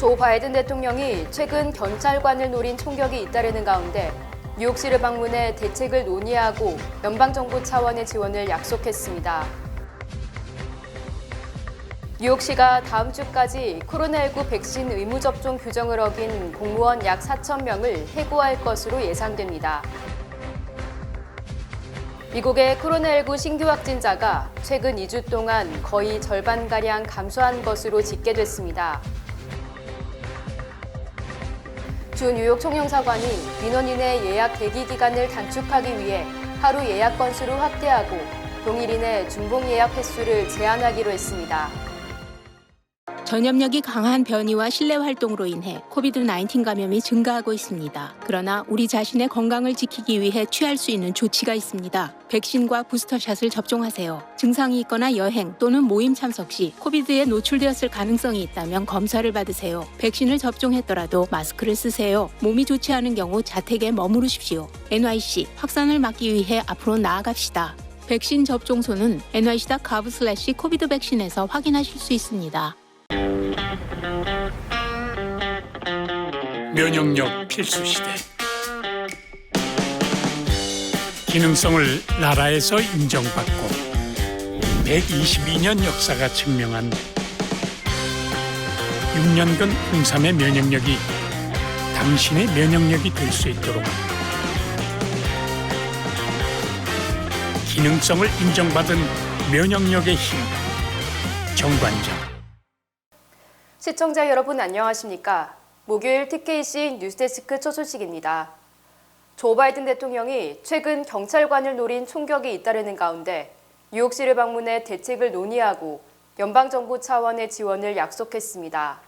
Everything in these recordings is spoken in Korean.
조 바이든 대통령이 최근 경찰관을 노린 총격이 잇따르는 가운데 뉴욕시를 방문해 대책을 논의하고 연방정부 차원의 지원을 약속했습니다. 뉴욕시가 다음 주까지 코로나19 백신 의무 접종 규정을 어긴 공무원 약 4,000명을 해고할 것으로 예상됩니다. 미국의 코로나19 신규 확진자가 최근 2주 동안 거의 절반가량 감소한 것으로 집계됐습니다. 주 뉴욕 총영사관이 민원인의 예약 대기 기간을 단축하기 위해 하루 예약 건수를 확대하고 동일인의 중복 예약 횟수를 제한하기로 했습니다. 전염력이 강한 변이와 실내 활동으로 인해 코비드-19 감염이 증가하고 있습니다. 그러나 우리 자신의 건강을 지키기 위해 취할 수 있는 조치가 있습니다. 백신과 부스터샷을 접종하세요. 증상이 있거나 여행 또는 모임 참석 시 코비드에 노출되었을 가능성이 있다면 검사를 받으세요. 백신을 접종했더라도 마스크를 쓰세요. 몸이 좋지 않은 경우 자택에 머무르십시오. NYC 확산을 막기 위해 앞으로 나아갑시다. 백신 접종소는 nyc.gov/covidvaccine에서 확인하실 수 있습니다. 면역력 필수 시대. 기능성을 나라에서 인정받고 122년 역사가 증명한 6년근 홍삼의 면역력이 당신의 면역력이 될 수 있도록 기능성을 인정받은 면역력의 힘, 정관장. 시청자 여러분 안녕하십니까? 목요일 TKC 뉴스데스크 첫 소식입니다. 조 바이든 대통령이 최근 경찰관을 노린 총격이 잇따르는 가운데 뉴욕시를 방문해 대책을 논의하고 연방정부 차원의 지원을 약속했습니다.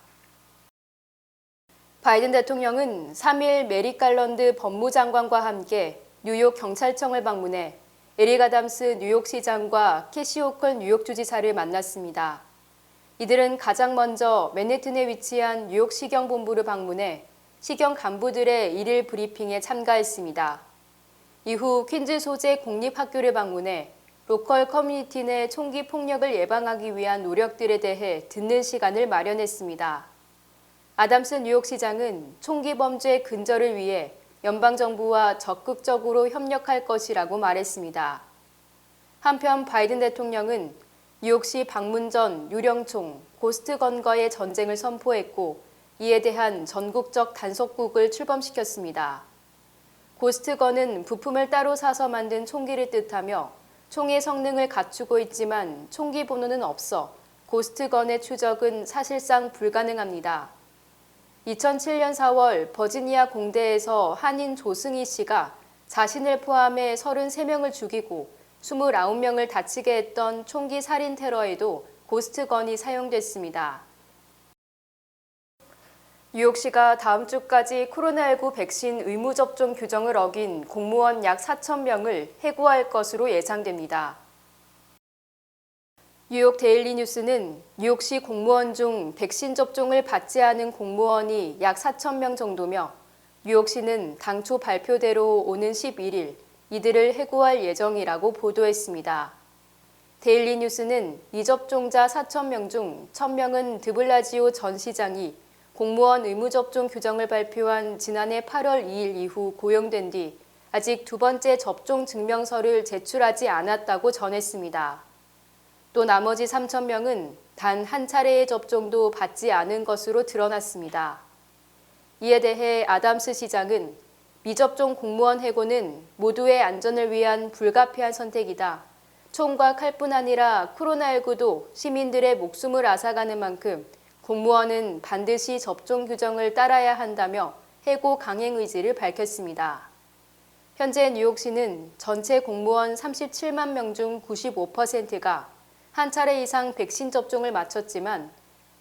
바이든 대통령은 3일 메릭 갈런드 법무장관과 함께 뉴욕 경찰청을 방문해 에릭 아담스 뉴욕시장과 캐시 호컬 뉴욕주지사를 만났습니다. 이들은 가장 먼저 맨해튼에 위치한 뉴욕 시경본부를 방문해 시경 간부들의 일일 브리핑에 참가했습니다. 이후 퀸즈 소재 공립학교를 방문해 로컬 커뮤니티 내 총기 폭력을 예방하기 위한 노력들에 대해 듣는 시간을 마련했습니다. 아담스 뉴욕시장은 총기 범죄 근절을 위해 연방정부와 적극적으로 협력할 것이라고 말했습니다. 한편 바이든 대통령은 뉴욕시 방문 전 유령총 고스트건과의 전쟁을 선포했고 이에 대한 전국적 단속국을 출범시켰습니다. 고스트건은 부품을 따로 사서 만든 총기를 뜻하며 총의 성능을 갖추고 있지만 총기 번호는 없어 고스트건의 추적은 사실상 불가능합니다. 2007년 4월 버지니아 공대에서 한인 조승희 씨가 자신을 포함해 33명을 죽이고 29명을 다치게 했던 총기 살인 테러에도 고스트건이 사용됐습니다. 뉴욕시가 다음 주까지 코로나19 백신 의무 접종 규정을 어긴 공무원 약 4,000명을 해고할 것으로 예상됩니다. 뉴욕 데일리 뉴스는 뉴욕시 공무원 중 백신 접종을 받지 않은 공무원이 약 4,000명 정도며 뉴욕시는 당초 발표대로 오는 11일 이들을 해고할 예정이라고 보도했습니다. 데일리 뉴스는 미접종자 4,000명 중 1,000명은 드블라지오 전 시장이 공무원 의무 접종 규정을 발표한 지난해 8월 2일 이후 고용된 뒤 아직 두 번째 접종 증명서를 제출하지 않았다고 전했습니다. 또 나머지 3,000명은 단 한 차례의 접종도 받지 않은 것으로 드러났습니다. 이에 대해 아담스 시장은 미접종 공무원 해고는 모두의 안전을 위한 불가피한 선택이다. 총과 칼뿐 아니라 코로나19도 시민들의 목숨을 앗아가는 만큼 공무원은 반드시 접종 규정을 따라야 한다며 해고 강행 의지를 밝혔습니다. 현재 뉴욕시는 전체 공무원 37만 명 중 95%가 한 차례 이상 백신 접종을 마쳤지만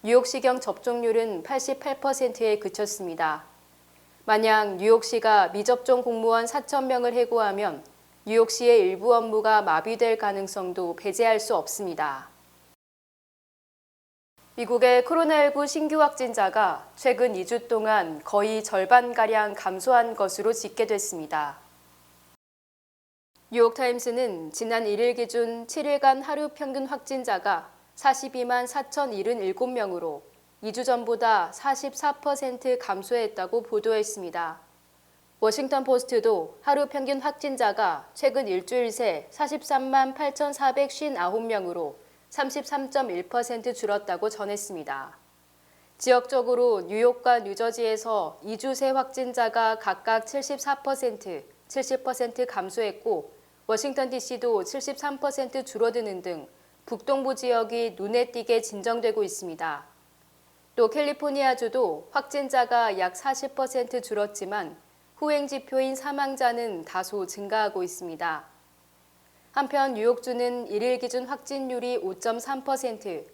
뉴욕시경 접종률은 88%에 그쳤습니다. 만약 뉴욕시가 미접종 공무원 4,000명을 해고하면 뉴욕시의 일부 업무가 마비될 가능성도 배제할 수 없습니다. 미국의 코로나19 신규 확진자가 최근 2주 동안 거의 절반가량 감소한 것으로 집계됐습니다. 뉴욕타임스는 지난 1일 기준 7일간 하루 평균 확진자가 42만 4,077명으로 2주 전보다 44% 감소했다고 보도했습니다. 워싱턴 포스트도 하루 평균 확진자가 최근 일주일 새 43만 8,459명으로 33.1% 줄었다고 전했습니다. 지역적으로 뉴욕과 뉴저지에서 2주 새 확진자가 각각 74%, 70% 감소했고 워싱턴 DC도 73% 줄어드는 등 북동부 지역이 눈에 띄게 진정되고 있습니다. 또 캘리포니아주도 확진자가 약 40% 줄었지만 후행지표인 사망자는 다소 증가하고 있습니다. 한편 뉴욕주는 1일 기준 확진율이 5.3%,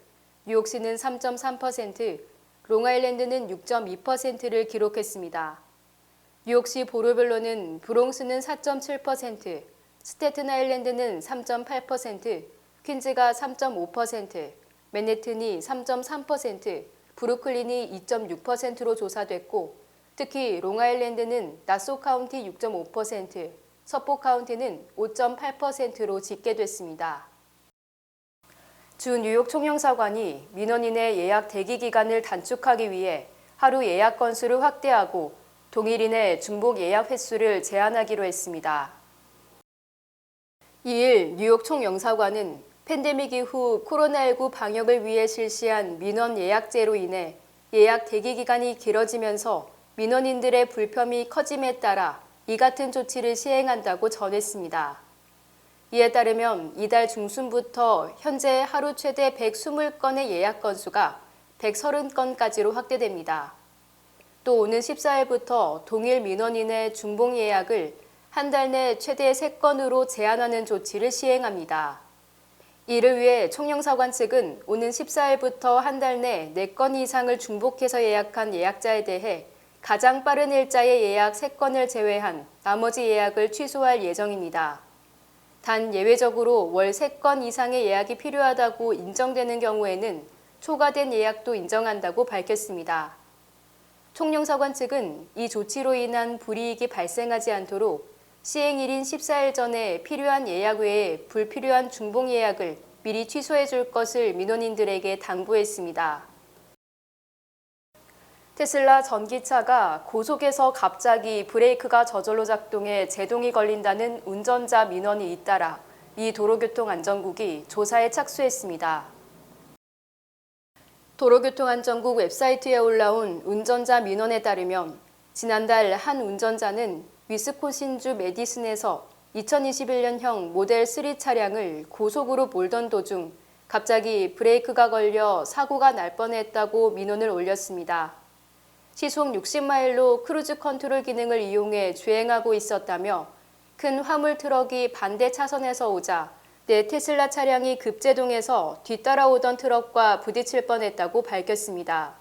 뉴욕시는 3.3%, 롱아일랜드는 6.2%를 기록했습니다. 뉴욕시 보로별로는 브롱스는 4.7%, 스태튼 아일랜드는 3.8%, 퀸즈가 3.5%, 맨해튼이 3.3%, 브루클린이 2.6%로 조사됐고 특히 롱아일랜드는 나소 카운티 6.5%, 서포 카운티는 5.8%로 집계됐습니다. 주 뉴욕 총영사관이 민원인의 예약 대기 기간을 단축하기 위해 하루 예약 건수를 확대하고 동일인의 중복 예약 횟수를 제한하기로 했습니다. 2일 뉴욕 총영사관은 팬데믹 이후 코로나19 방역을 위해 실시한 민원 예약제로 인해 예약 대기 기간이 길어지면서 민원인들의 불편이 커짐에 따라 이 같은 조치를 시행한다고 전했습니다. 이에 따르면 이달 중순부터 현재 하루 최대 120건의 예약 건수가 130건까지로 확대됩니다. 또 오는 14일부터 동일 민원인의 중복 예약을 한 달 내 최대 3건으로 제한하는 조치를 시행합니다. 이를 위해 총영사관 측은 오는 14일부터 한 달 내 4건 이상을 중복해서 예약한 예약자에 대해 가장 빠른 일자의 예약 3건을 제외한 나머지 예약을 취소할 예정입니다. 단 예외적으로 월 3건 이상의 예약이 필요하다고 인정되는 경우에는 초과된 예약도 인정한다고 밝혔습니다. 총영사관 측은 이 조치로 인한 불이익이 발생하지 않도록 시행일인 14일 전에 필요한 예약 외에 불필요한 중복 예약을 미리 취소해 줄 것을 민원인들에게 당부했습니다. 테슬라 전기차가 고속에서 갑자기 브레이크가 저절로 작동해 제동이 걸린다는 운전자 민원이 잇따라 미 도로교통안전국이 조사에 착수했습니다. 도로교통안전국 웹사이트에 올라온 운전자 민원에 따르면 지난달 한 운전자는 위스콘신주 메디슨에서 2021년형 모델 3 차량을 고속으로 몰던 도중 갑자기 브레이크가 걸려 사고가 날 뻔했다고 민원을 올렸습니다. 시속 60마일로 크루즈 컨트롤 기능을 이용해 주행하고 있었다며 큰 화물 트럭이 반대 차선에서 오자 내 테슬라 차량이 급제동해서 뒤따라오던 트럭과 부딪힐 뻔했다고 밝혔습니다.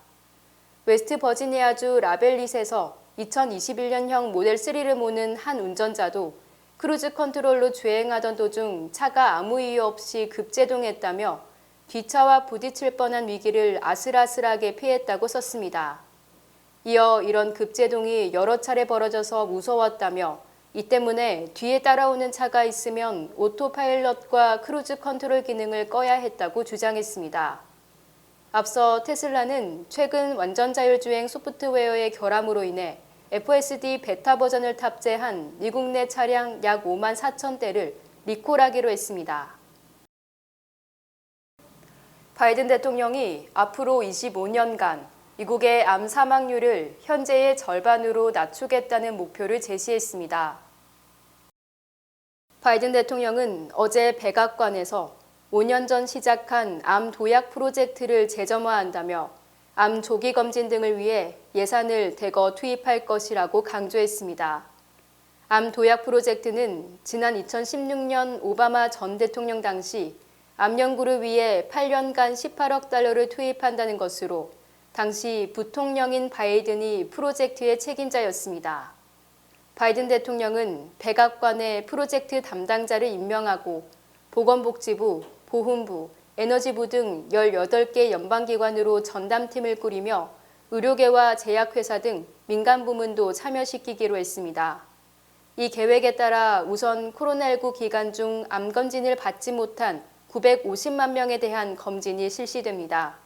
웨스트 버지니아주 라벨릿에서 2021년형 모델 3를 모는 한 운전자도 크루즈 컨트롤로 주행하던 도중 차가 아무 이유 없이 급제동했다며 뒷차와 부딪힐 뻔한 위기를 아슬아슬하게 피했다고 썼습니다. 이어 이런 급제동이 여러 차례 벌어져서 무서웠다며 이 때문에 뒤에 따라오는 차가 있으면 오토파일럿과 크루즈 컨트롤 기능을 꺼야 했다고 주장했습니다. 앞서 테슬라는 최근 완전 자율주행 소프트웨어의 결함으로 인해 FSD 베타 버전을 탑재한 미국 내 차량 약 5만 4천 대를 리콜하기로 했습니다. 바이든 대통령이 앞으로 25년간 미국의 암 사망률을 현재의 절반으로 낮추겠다는 목표를 제시했습니다. 바이든 대통령은 어제 백악관에서 5년 전 시작한 암 도약 프로젝트를 재점화한다며 암 조기 검진 등을 위해 예산을 대거 투입할 것이라고 강조했습니다. 암 도약 프로젝트는 지난 2016년 오바마 전 대통령 당시 암 연구를 위해 8년간 18억 달러를 투입한다는 것으로 당시 부통령인 바이든이 프로젝트의 책임자였습니다. 바이든 대통령은 백악관에 프로젝트 담당자를 임명하고 보건복지부, 보훈부, 에너지부 등 18개 연방기관으로 전담팀을 꾸리며 의료계와 제약회사 등 민간 부문도 참여시키기로 했습니다. 이 계획에 따라 우선 코로나19 기간 중 암검진을 받지 못한 950만 명에 대한 검진이 실시됩니다.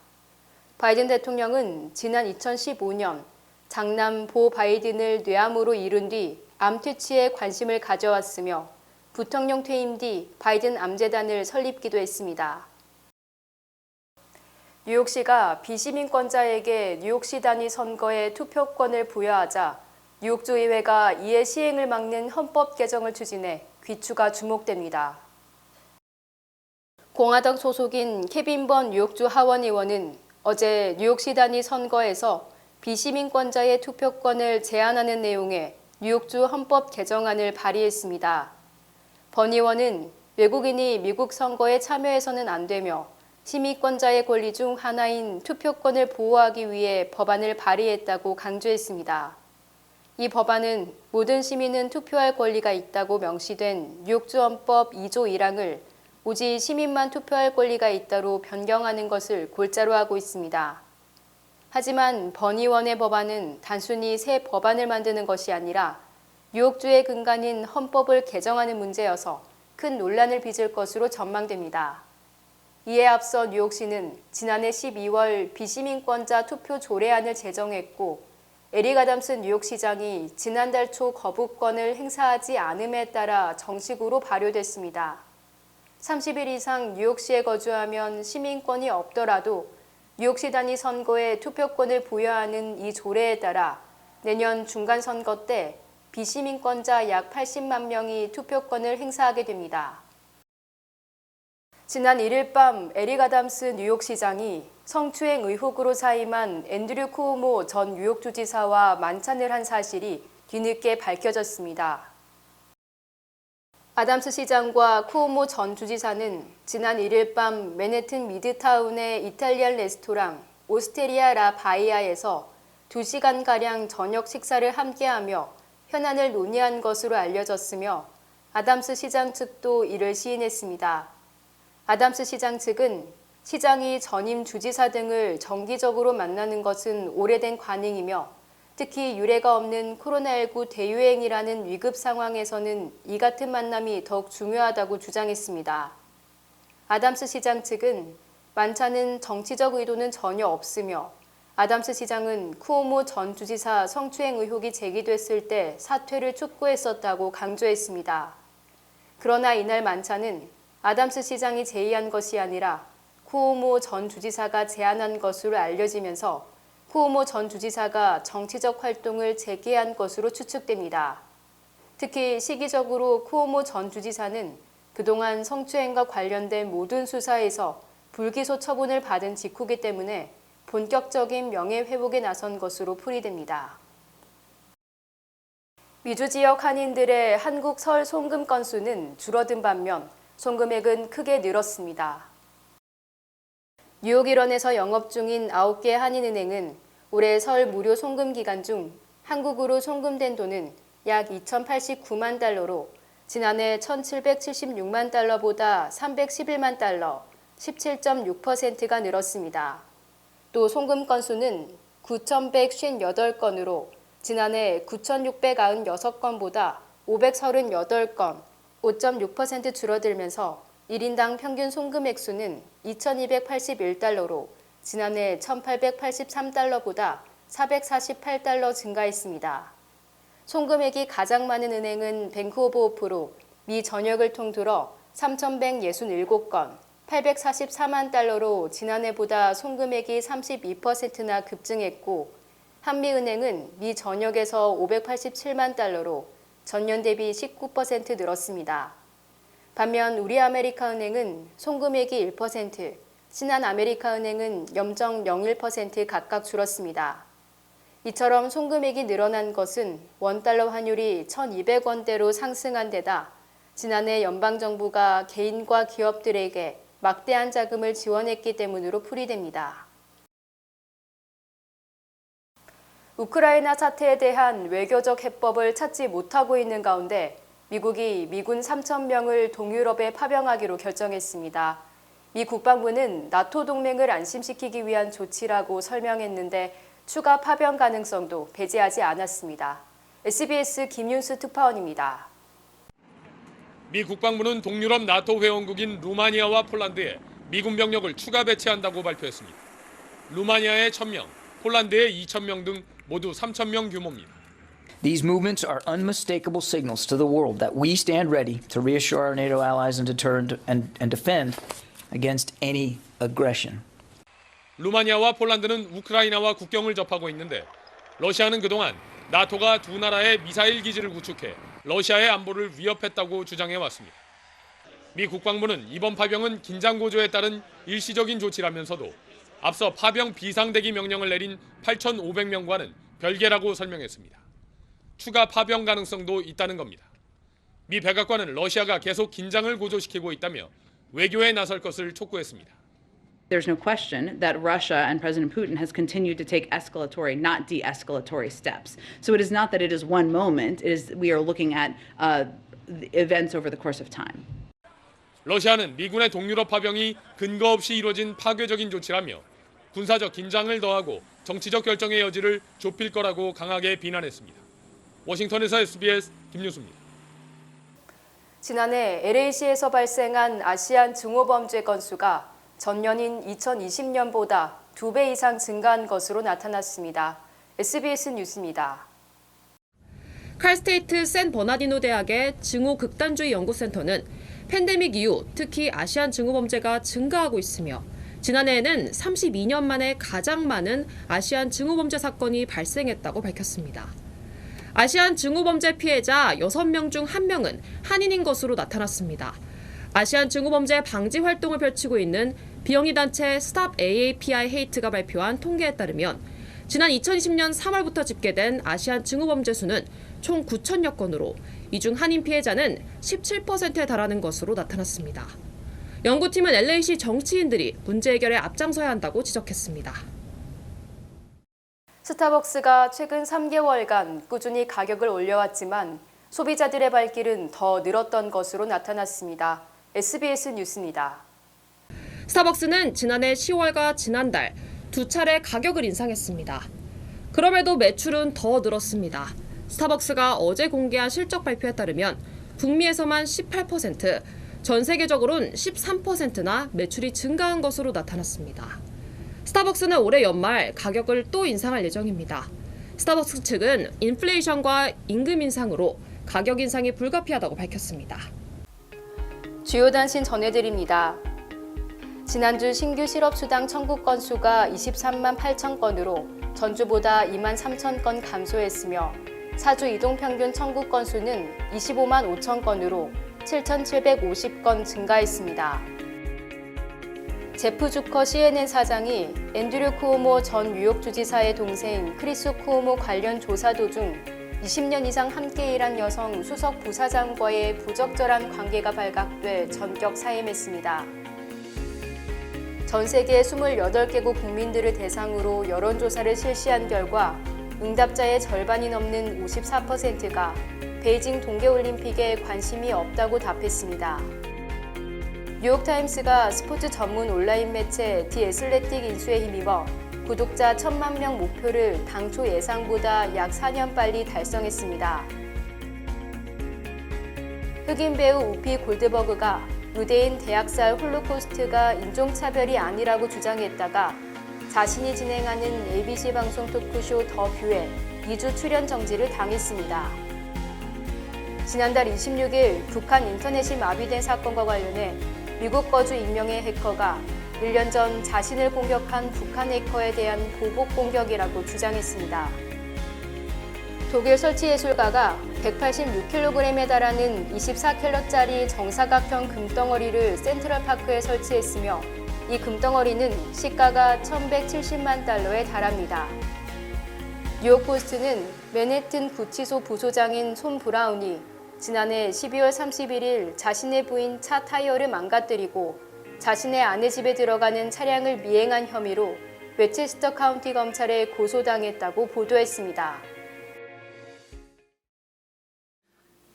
바이든 대통령은 지난 2015년 장남 보 바이든을 뇌암으로 잃은 뒤 암 퇴치에 관심을 가져왔으며 부통령 퇴임 뒤 바이든 암재단을 설립기도 했습니다. 뉴욕시가 비시민권자에게 뉴욕시 단위 선거에 투표권을 부여하자 뉴욕주 의회가 이에 시행을 막는 헌법 개정을 추진해 귀추가 주목됩니다. 공화당 소속인 케빈 번 뉴욕주 하원 의원은 어제 뉴욕시 단위 선거에서 비시민권자의 투표권을 제한하는 내용의 뉴욕주 헌법 개정안을 발의했습니다. 번 의원은 외국인이 미국 선거에 참여해서는 안 되며 시민권자의 권리 중 하나인 투표권을 보호하기 위해 법안을 발의했다고 강조했습니다. 이 법안은 모든 시민은 투표할 권리가 있다고 명시된 뉴욕주 헌법 2조 1항을 오직 시민만 투표할 권리가 있다로 변경하는 것을 골자로 하고 있습니다. 하지만 번 의원의 법안은 단순히 새 법안을 만드는 것이 아니라 뉴욕주의 근간인 헌법을 개정하는 문제여서 큰 논란을 빚을 것으로 전망됩니다. 이에 앞서 뉴욕시는 지난해 12월 비시민권자 투표 조례안을 제정했고 에릭 아담스 뉴욕시장이 지난달 초 거부권을 행사하지 않음에 따라 정식으로 발효됐습니다. 30일 이상 뉴욕시에 거주하면 시민권이 없더라도 뉴욕시 단위 선거에 투표권을 부여하는 이 조례에 따라 내년 중간선거 때 비시민권자 약 80만 명이 투표권을 행사하게 됩니다. 지난 1일 밤 에릭 아담스 뉴욕시장이 성추행 의혹으로 사임한 앤드류 쿠오모 전 뉴욕주지사와 만찬을 한 사실이 뒤늦게 밝혀졌습니다. 아담스 시장과 쿠오모 전 주지사는 지난 1일 밤 맨해튼 미드타운의 이탈리안 레스토랑 오스테리아 라 바이아에서 2시간가량 저녁 식사를 함께하며 현안을 논의한 것으로 알려졌으며 아담스 시장 측도 이를 시인했습니다. 아담스 시장 측은 시장이 전임 주지사 등을 정기적으로 만나는 것은 오래된 관행이며 특히 유례가 없는 코로나19 대유행이라는 위급 상황에서는 이 같은 만남이 더욱 중요하다고 주장했습니다. 아담스 시장 측은 만찬은 정치적 의도는 전혀 없으며 아담스 시장은 쿠오모 전 주지사 성추행 의혹이 제기됐을 때 사퇴를 촉구했었다고 강조했습니다. 그러나 이날 만찬은 아담스 시장이 제의한 것이 아니라 쿠오모 전 주지사가 제안한 것으로 알려지면서 쿠오모 전 주지사가 정치적 활동을 재개한 것으로 추측됩니다. 특히 시기적으로 쿠오모 전 주지사는 그동안 성추행과 관련된 모든 수사에서 불기소 처분을 받은 직후기 때문에 본격적인 명예회복에 나선 것으로 풀이됩니다. 미주 지역 한인들의 한국 설 송금 건수는 줄어든 반면 송금액은 크게 늘었습니다. 뉴욕 일원에서 영업 중인 9개 한인은행은 올해 설 무료 송금 기간 중 한국으로 송금된 돈은 약 2,089만 달러로 지난해 1,776만 달러보다 311만 달러, 17.6%가 늘었습니다. 또 송금 건수는 9,158건으로 지난해 9,696건보다 538건, 5.6% 줄어들면서 1인당 평균 송금 액수는 2,281달러로 지난해 1,883달러보다 448달러 증가했습니다. 송금액이 가장 많은 은행은 뱅크 오브 호프로 미 전역을 통틀어 3,167건, 844만 달러로 지난해보다 송금액이 32%나 급증했고 한미은행은 미 전역에서 587만 달러로 전년 대비 19% 늘었습니다. 반면 우리아메리카은행은 송금액이 1%, 신한아메리카은행은 0.01% 각각 줄었습니다. 이처럼 송금액이 늘어난 것은 원달러 환율이 1,200원대로 상승한 데다 지난해 연방정부가 개인과 기업들에게 막대한 자금을 지원했기 때문으로 풀이됩니다. 우크라이나 사태에 대한 외교적 해법을 찾지 못하고 있는 가운데 미국이 미군 3,000명을 동유럽에 파병하기로 결정했습니다. 미 국방부는 나토 동맹을 안심시키기 위한 조치라고 설명했는데 추가 파병 가능성도 배제하지 않았습니다. SBS 김윤수 특파원입니다. 미 국방부는 동유럽 나토 회원국인 루마니아와 폴란드에 미군 병력을 추가 배치한다고 발표했습니다. 루마니아의 1,000명, 폴란드의 2,000명 등 모두 3,000명 규모입니다. These movements are unmistakable signals to the world that we stand ready to reassure our NATO allies and deter and defend against any aggression. 루마니아와 폴란드는 우크라이나와 국경을 접하고 있는데 러시아는 그동안 나토가 두 나라의 미사일 기지를 구축해 러시아의 안보를 위협했다고 주장해 왔습니다. 미 국방부는 이번 파병은 긴장 고조에 따른 일시적인 조치라면서도 앞서 파병 비상대기 명령을 내린 8,500명과는 별개라고 설명했습니다. 추가 파병 가능성도 있다는 겁니다. 미 백악관은 러시아가 계속 긴장을 고조시키고 있다며 외교에 나설 것을 촉구했습니다. There's no question that Russia and President Putin has continued to take escalatory, not de-escalatory steps. So it is not that it is one moment, it is we are looking at events over the course of time. 러시아는 미군의 동유럽 파병이 근거 없이 이뤄진 파괴적인 조치라며 군사적 긴장을 더하고 정치적 결정의 여지를 좁힐 거라고 강하게 비난했습니다. 워싱턴에서 SBS 김유수입니다. 지난해 LA시에서 발생한 아시안 증오범죄 건수가 전년인 2020년보다 2배 이상 증가한 것으로 나타났습니다. SBS 뉴스입니다. 칼스테이트 샌 버나디노 대학의 증오 극단주의 연구센터는 팬데믹 이후 특히 아시안 증오범죄가 증가하고 있으며 지난해에는 32년 만에 가장 많은 아시안 증오범죄 사건이 발생했다고 밝혔습니다. 아시안 증오범죄 피해자 6명 중 1명은 한인인 것으로 나타났습니다. 아시안 증오범죄 방지 활동을 펼치고 있는 비영리 단체 Stop AAPI Hate가 발표한 통계에 따르면 지난 2020년 3월부터 집계된 아시안 증오범죄 수는 총 9,000여 건으로 이 중 한인 피해자는 17%에 달하는 것으로 나타났습니다. 연구팀은 LA시 정치인들이 문제 해결에 앞장서야 한다고 지적했습니다. 스타벅스가 최근 3개월간 꾸준히 가격을 올려왔지만 소비자들의 발길은 더 늘었던 것으로 나타났습니다. SBS 뉴스입니다. 스타벅스는 지난해 10월과 지난달 두 차례 가격을 인상했습니다. 그럼에도 매출은 더 늘었습니다. 스타벅스가 어제 공개한 실적 발표에 따르면 북미에서만 18%, 전 세계적으로는 13%나 매출이 증가한 것으로 나타났습니다. 스타벅스는 올해 연말 가격을 또 인상할 예정입니다. 스타벅스 측은 인플레이션과 임금 인상으로 가격 인상이 불가피하다고 밝혔습니다. 주요 단신 전해드립니다. 지난주 신규 실업수당 청구 건수가 23만 8천 건으로 전주보다 2만 3천 건 감소했으며 4주 이동평균 청구 건수는 25만 5천 건으로 7,750건 증가했습니다. 제프 주커 CNN 사장이 앤드류 쿠오모 전 뉴욕 주지사의 동생 크리스 쿠오모 관련 조사 도중 20년 이상 함께 일한 여성 수석 부사장과의 부적절한 관계가 발각돼 전격 사임했습니다. 전 세계 28개국 국민들을 대상으로 여론조사를 실시한 결과 응답자의 절반이 넘는 54%가 베이징 동계올림픽에 관심이 없다고 답했습니다. 뉴욕타임스가 스포츠 전문 온라인 매체 디 애슬레틱 인수에 힘입어 구독자 1,000만 명 목표를 당초 예상보다 약 4년 빨리 달성했습니다. 흑인 배우 우피 골드버그가 유대인 대학살 홀로코스트가 인종차별이 아니라고 주장했다가 자신이 진행하는 ABC 방송 토크쇼 더 뷰에 2주 출연 정지를 당했습니다. 지난달 26일 북한 인터넷이 마비된 사건과 관련해 미국 거주 익명의 해커가 1년 전 자신을 공격한 북한 해커에 대한 보복 공격이라고 주장했습니다. 독일 설치예술가가 186kg에 달하는 24캘럿짜리 정사각형 금덩어리를 센트럴파크에 설치했으며 이 금덩어리는 시가가 1,170만 달러에 달합니다. 뉴욕포스트는 맨해튼 구치소 부소장인 손 브라운이 지난해 12월 31일 자신의 부인 차 타이어를 망가뜨리고 자신의 아내 집에 들어가는 차량을 미행한 혐의로 웨체스터 카운티 검찰에 고소당했다고 보도했습니다.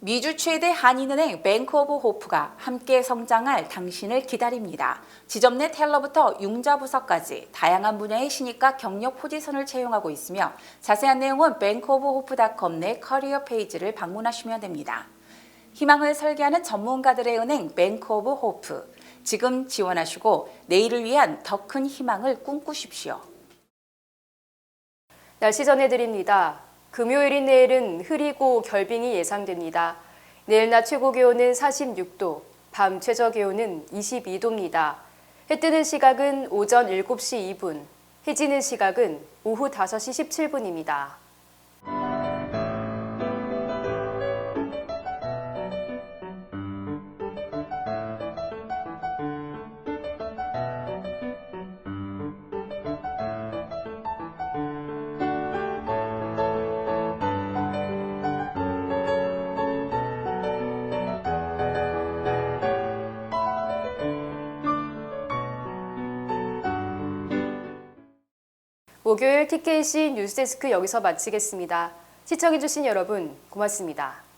미주 최대 한인은행 뱅크 오브 호프가 함께 성장할 당신을 기다립니다. 지점 내 텔러부터 융자부서까지 다양한 분야의 신입과 경력 포지션을 채용하고 있으며 자세한 내용은 bankoofhope.com 내 커리어 페이지를 방문하시면 됩니다. 희망을 설계하는 전문가들의 은행 뱅크 오브 호프. 지금 지원하시고 내일을 위한 더 큰 희망을 꿈꾸십시오. 날씨 전해드립니다. 금요일인 내일은 흐리고 결빙이 예상됩니다. 내일 낮 최고 기온은 46도, 밤 최저 기온은 22도입니다. 해 뜨는 시각은 오전 7시 2분, 해 지는 시각은 오후 5시 17분입니다. 목요일 TKC 뉴스데스크 여기서 마치겠습니다. 시청해주신 여러분 고맙습니다.